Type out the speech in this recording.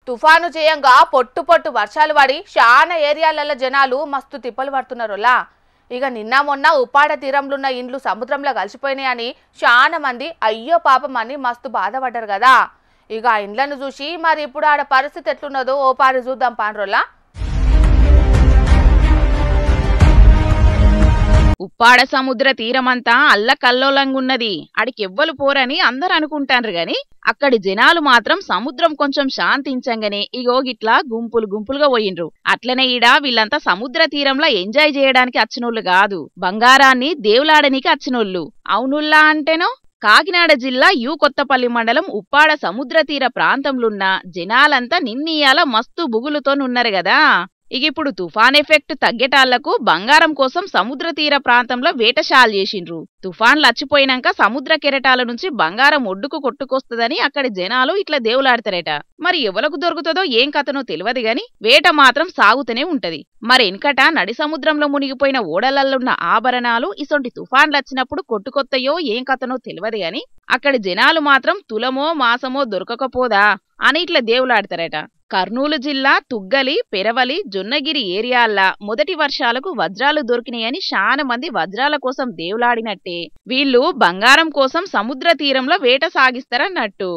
తుఫాను చేయంగా పొట్టు పొట్టు వర్షాలు పడి చాలా ఏరియాలలో జనాలు మస్తు తిప్పలు పడుతున్నారులా. ఇక నిన్న మొన్న ఉప్పాడ తీరంలో ఇండ్లు సముద్రంలో కలిసిపోయినాయని చాలా మంది అయ్యో పాపం అని మస్తు బాధపడ్డారు కదా. ఇక ఆ ఇండ్లను చూసి మరి ఇప్పుడు ఆడ పరిస్థితి ఎట్లున్నదో ఓ పారి చూద్దాం పాండ్రోలా. ఉప్పాడ సముద్ర తీరమంతా అల్లకల్లోలంగున్నది. ఆడికెవ్వలు పోరని అందరు అనుకుంటారు గాని అక్కడి జనాలు మాత్రం సముద్రం కొంచెం శాంతించంగానే ఇగో గిట్లా గుంపులు గుంపులుగా పోయిండ్రు. అట్లనే ఈడ వీళ్ళంతా సముద్ర తీరంలో ఎంజాయ్ చేయడానికి వచ్చినోళ్ళు కాదు, బంగారాన్ని దేవులాడనికి వచ్చినోళ్ళు. అవునుల్లా అంటేనో కాకినాడ జిల్లా యు కొత్తపల్లి మండలం ఉప్పాడ సముద్ర తీర ప్రాంతంలున్న జనాలంతా నిన్నీయాల మస్తు బుగులుతోనున్నారు గదా. ఇప్పుడు తుఫాన్ ఎఫెక్ట్ తగ్గేటాళ్లకు బంగారం కోసం సముద్ర తీర ప్రాంతంలో వేటశాల చేసిండ్రు. తుఫాన్లు అచ్చిపోయినాక సముద్ర కెరటాల నుంచి బంగారం ఒడ్డుకు కొట్టుకొస్తుందని అక్కడి జనాలు ఇట్లా దేవులాడతారట. మరి ఎవలకు దొరుకుతుందో ఏం కథనో తెలియదు గాని వేట మాత్రం సాగుతూనే ఉంటది. మరి వెనకట నడి సముద్రంలో మునిగిపోయిన ఓడలల్లున్న ఆభరణాలు ఇసొంటి తుఫాన్లు వచ్చినప్పుడు కొట్టుకొత్తయో ఏం కథనో తెలియదు గాని అక్కడి జనాలు మాత్రం తులమో మాసమో దొరకకపోదా అని ఇట్లా దేవులాడతారట. కర్నూలు జిల్లా తుగ్గలి, పెరవలి, జొన్నగిరి ఏరియాల్లా మొదటి వర్షాలకు వజ్రాలు దొరికినాయని చాలా మంది వజ్రాల కోసం దేవులాడినట్టే వీళ్ళు బంగారం కోసం సముద్ర తీరంలో వేట సాగిస్తారన్నట్టు.